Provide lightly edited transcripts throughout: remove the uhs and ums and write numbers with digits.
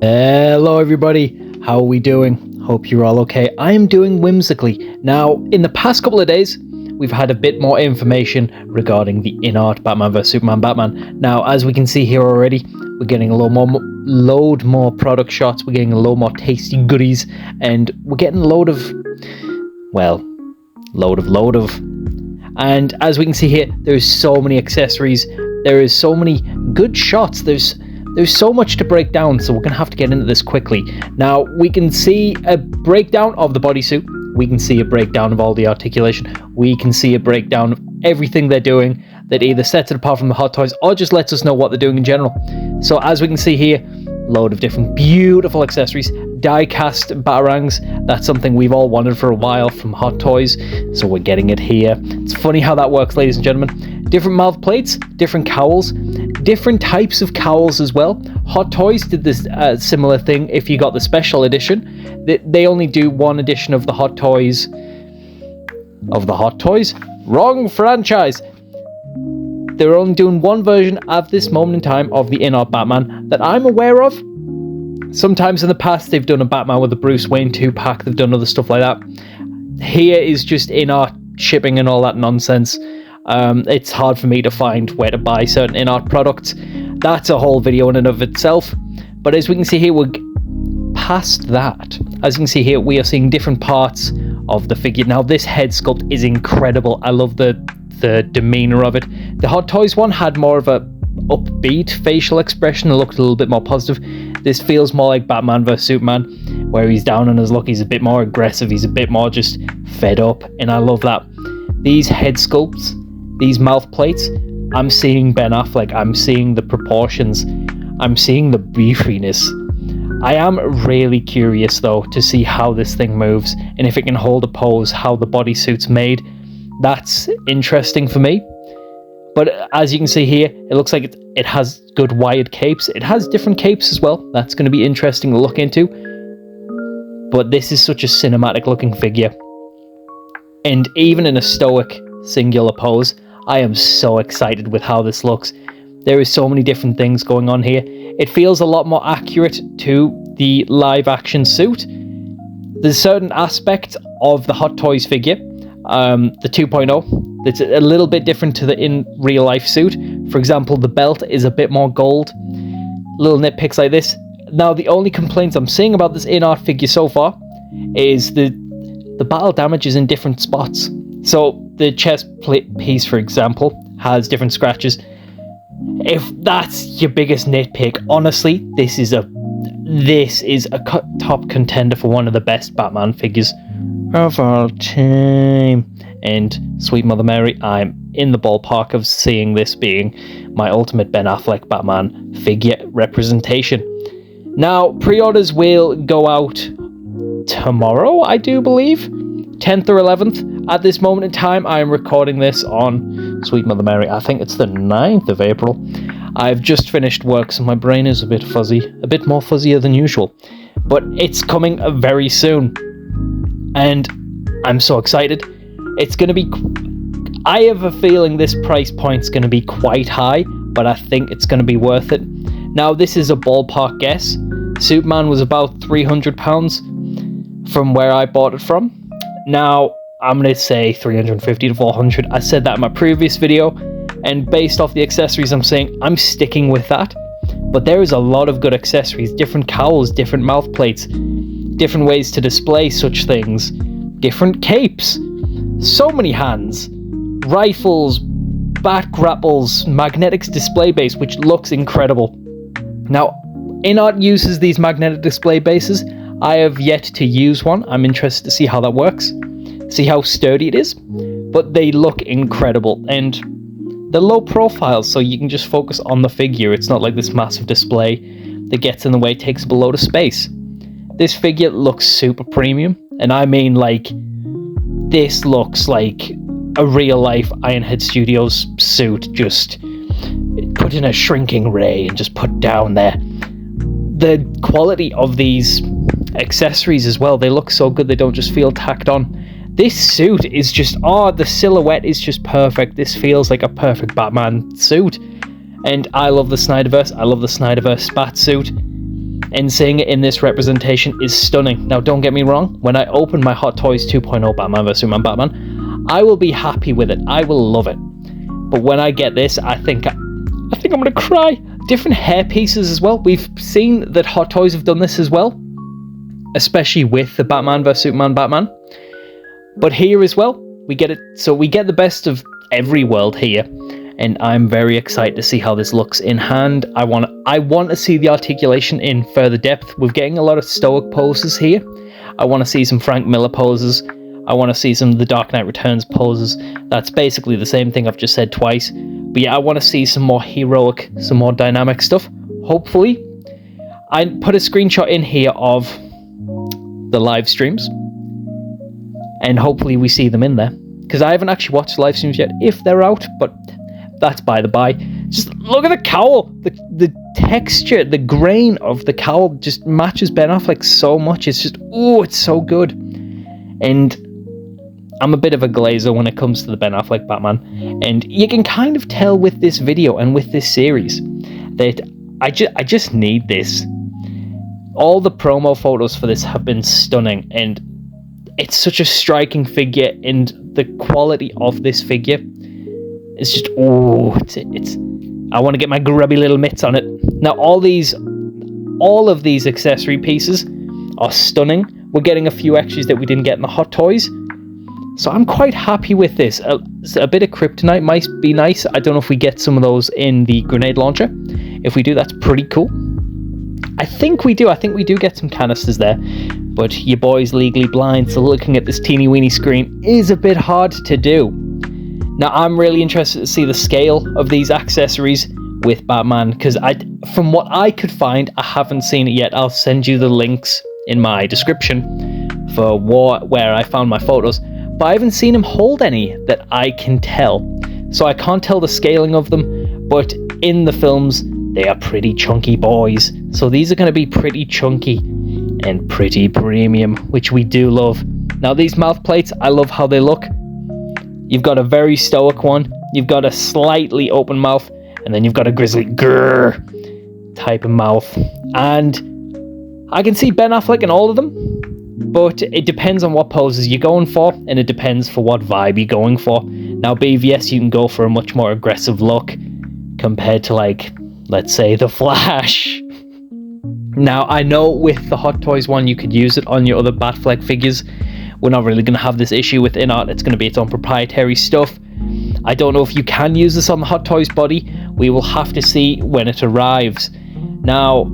Hello everybody, how are we doing? Hope you're all okay. I am doing whimsically. Now, in the past couple of days, we've had a bit more information regarding the INART Batman vs Superman Batman. Now, as we can see here already, we're getting a load more product shots, we're getting a load more tasty goodies, and we're getting a load of. And as we can see here, there's so many accessories, there is so many good shots, there's so much to break down, so we're going to have to get into this quickly. Now, we can see a breakdown of the bodysuit, we can see a breakdown of all the articulation, we can see a breakdown of everything they're doing that either sets it apart from the Hot Toys or just lets us know what they're doing in general. So as we can see here, load of different beautiful accessories, die-cast batarangs. That's something we've all wanted for a while from Hot Toys, so we're getting it here. It's funny how that works, ladies and gentlemen. Different mouth plates, different cowls, different types of cowls as well. Hot Toys did this similar thing if you got the special edition. They only do one edition of the Hot Toys. Wrong franchise! They're only doing one version at this moment in time of the INART Batman that I'm aware of. Sometimes in the past they've done a Batman with a Bruce Wayne 2-pack, they've done other stuff like that. Here is just INART shipping and all that nonsense. It's hard for me to find where to buy certain INART products. That's a whole video in and of itself. But as we can see here, we're past that. As you can see here, we are seeing different parts of the figure. Now, this head sculpt is incredible. I love the demeanor of it. The Hot Toys one had more of a upbeat facial expression. It looked a little bit more positive. This feels more like Batman vs Superman, where he's down on his luck. He's a bit more aggressive. He's a bit more just fed up, and I love that. These head sculpts, these mouth plates, I'm seeing Ben Affleck. I'm seeing the proportions. I'm seeing the beefiness. I am really curious though to see how this thing moves and if it can hold a pose, how the bodysuit's made. That's interesting for me. But as you can see here, it looks like it has good wired capes. It has different capes as well. That's going to be interesting to look into. But this is such a cinematic looking figure. And even in a stoic singular pose, I am so excited with how this looks. There is so many different things going on here. It feels a lot more accurate to the live action suit. There's certain aspects of the Hot Toys figure, the 2.0, that's a little bit different to the in real life suit. For example, the belt is a bit more gold. Little nitpicks like this. Now, the only complaints I'm seeing about this INART figure so far is the battle damage is in different spots. So the chest plate piece, for example, has different scratches. If that's your biggest nitpick, honestly, this is a top contender for one of the best Batman figures of all time. And sweet Mother Mary, I'm in the ballpark of seeing this being my ultimate Ben Affleck Batman figure representation. Now, pre-orders will go out tomorrow, I do believe, 10th or 11th. At this moment in time, I am recording this on sweet Mother Mary. I think it's the 9th of April. I've just finished work, so my brain is a bit fuzzy, a bit more fuzzier than usual. But it's coming very soon. And I'm so excited. It's going to be... I have a feeling this price point's going to be quite high, but I think it's going to be worth it. Now, this is a ballpark guess. Superman was about £300 from where I bought it from. Now, I'm going to say 350 to 400. I said that in my previous video, and based off the accessories I'm saying, I'm sticking with that. But there is a lot of good accessories, different cowls, different mouth plates, different ways to display such things, different capes, so many hands, rifles, bat grapples, magnetics display base, which looks incredible. Now, INART uses these magnetic display bases. I have yet to use one. I'm interested to see how that works, see how sturdy it is, but they look incredible, and they're low profile, so you can just focus on the figure. It's not like this massive display that gets in the way, takes up a load of space. This figure looks super premium, and I mean, like, this looks like a real-life Ironhead Studios suit, just put in a shrinking ray and just put down there. The quality of these accessories as well, they look so good, they don't just feel tacked on. This suit is just, the silhouette is just perfect. This feels like a perfect Batman suit. And I love the Snyderverse. I love the Snyderverse Batsuit. and seeing it in this representation is stunning. Now, don't get me wrong, when I open my Hot Toys 2.0 Batman vs Superman Batman, I will be happy with it. I will love it. But when I get this, I think I'm gonna cry. Different hair pieces as well. We've seen that Hot Toys have done this as well, especially with the Batman vs Superman Batman. But here as well, we get it. So we get the best of every world here, and I'm very excited to see how this looks in hand. I want to see the articulation in further depth. We're getting a lot of stoic poses here. I want to see some Frank Miller poses. I want to see some of the Dark Knight Returns poses. That's basically the same thing I've just said twice. But yeah, I want to see some more heroic, some more dynamic stuff. Hopefully. I put a screenshot in here of the live streams, and hopefully we see them in there, because I haven't actually watched live streams yet, if they're out, but that's by the by. Just look at the cowl. The texture, the grain of the cowl just matches Ben Affleck so much. It's just, oh, it's so good. And I'm a bit of a glazer when it comes to the Ben Affleck Batman, and you can kind of tell with this video and with this series that I just need this. All the promo photos for this have been stunning, and it's such a striking figure, and the quality of this figure is just, oh, it's I want to get my grubby little mitts on it. Now, all of these accessory pieces are stunning. We're getting a few extras that we didn't get in the Hot Toys, so I'm quite happy with this. A bit of kryptonite might be nice. I don't know if we get some of those in the grenade launcher. If we do, that's pretty cool. I think we do. I think we do get some canisters there, but your boy's legally blind, so looking at this teeny weeny screen is a bit hard to do. Now, I'm really interested to see the scale of these accessories with Batman, because from what I could find, I haven't seen it yet. I'll send you the links in my description for where I found my photos, but I haven't seen him hold any that I can tell, so I can't tell the scaling of them. But in the films, they are pretty chunky boys, so these are going to be pretty chunky and pretty premium, which we do love. Now, these mouth plates, I love how they look. You've got a very stoic one, you've got a slightly open mouth, and then you've got a grizzly grrr type of mouth. And I can see Ben Affleck in all of them, but it depends on what poses you're going for, and it depends for what vibe you're going for. Now, BVS, you can go for a much more aggressive look compared to, like, let's say, The Flash. Now, I know with the Hot Toys one, you could use it on your other Batfleck figures. We're not really going to have this issue with INART. It's going to be its own proprietary stuff. I don't know if you can use this on the Hot Toys body. We will have to see when it arrives. Now,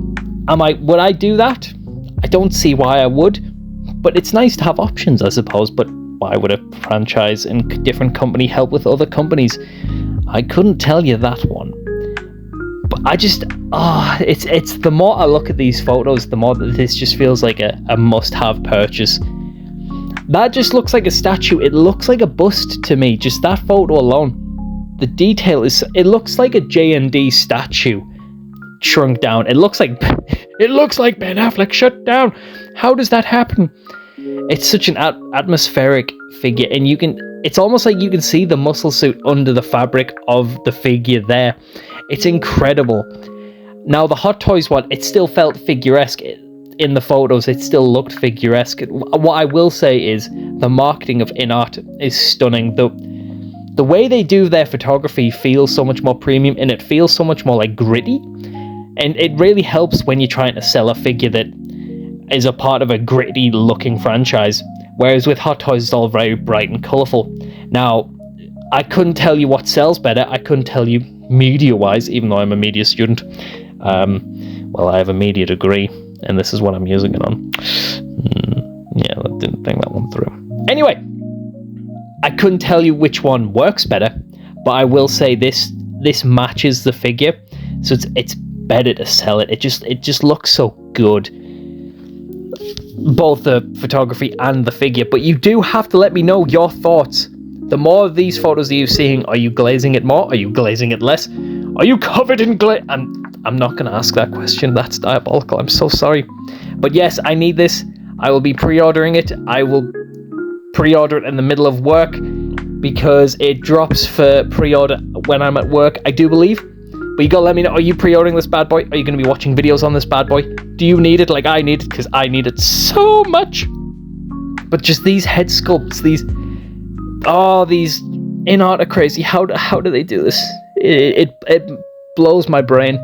would I do that? I don't see why I would, but it's nice to have options, I suppose. But why would a franchise and different company help with other companies? I couldn't tell you that one. But I just, it's the more I look at these photos, the more that this just feels like a must-have purchase. That just looks like a statue. It looks like a bust to me, just that photo alone. The detail is, it looks like a J&D statue shrunk down. It looks like Ben Affleck shut down. How does that happen? It's such an atmospheric figure, and it's almost like you can see the muscle suit under the fabric of the figure there. It's incredible. Now, the Hot Toys one, it still felt figure-esque. In the photos, it still looked figure-esque. What I will say is the marketing of INART is stunning. The way they do their photography feels so much more premium, and it feels so much more like gritty. And it really helps when you're trying to sell a figure that is a part of a gritty looking franchise. Whereas with Hot Toys, it's all very bright and colourful. Now, I couldn't tell you what sells better. I couldn't tell you media-wise, even though I'm a media student. Well, I have a media degree, and this is what I'm using it on. Yeah, I didn't think that one through. Anyway, I couldn't tell you which one works better, but I will say this matches the figure, so it's better to sell it. It just looks so good, both the photography and the figure. But you do have to let me know your thoughts. The more of these photos that you're seeing, are you glazing it more? Are you glazing it less? Are you covered in glaze? I'm not going to ask that question. That's diabolical. I'm so sorry. But yes, I need this. I will be pre-ordering it. I will pre-order it in the middle of work because it drops for pre-order when I'm at work, I do believe. But you gotta let me know, are you pre-ordering this bad boy? Are you gonna be watching videos on this bad boy? Do you need it like I need it? Because I need it so much. But just these head sculpts, these INART are crazy. How do they do this? It blows my brain.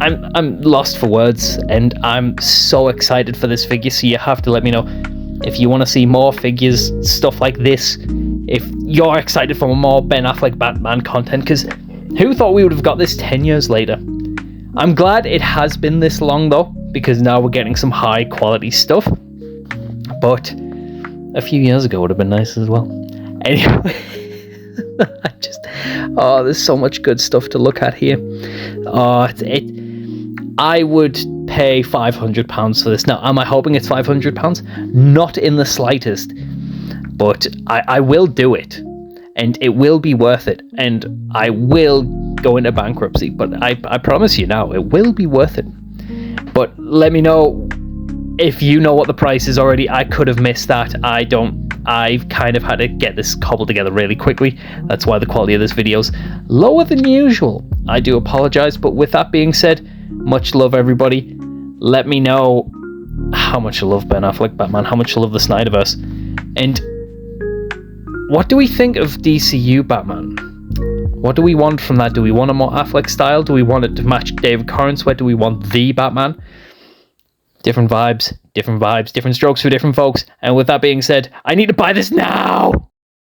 I'm lost for words, and I'm so excited for this figure. So you have to let me know if you want to see more figures, stuff like this. If you're excited for more Ben Affleck Batman content, because who thought we would have got this 10 years later? I'm glad it has been this long though, because now we're getting some high quality stuff. But a few years ago would have been nice as well. Anyway, there's so much good stuff to look at here. I would pay £500 for this. Now, am I hoping it's £500? Not in the slightest. But I will do it. And it will be worth it. And I will go into bankruptcy. But I promise you now, it will be worth it. But let me know if you know what the price is already. I could have missed that. I don't. I've kind of had to get this cobbled together really quickly. That's why the quality of this video is lower than usual. I do apologize, but with that being said, much love everybody. Let me know how much you love Ben Affleck Batman, how much you love the Snyderverse, and what do we think of DCU Batman? What do we want from that? Do we want a more Affleck style? Do we want it to match David Corrins? Where do we want the Batman? Different vibes, different strokes for different folks. And with that being said, I need to buy this now!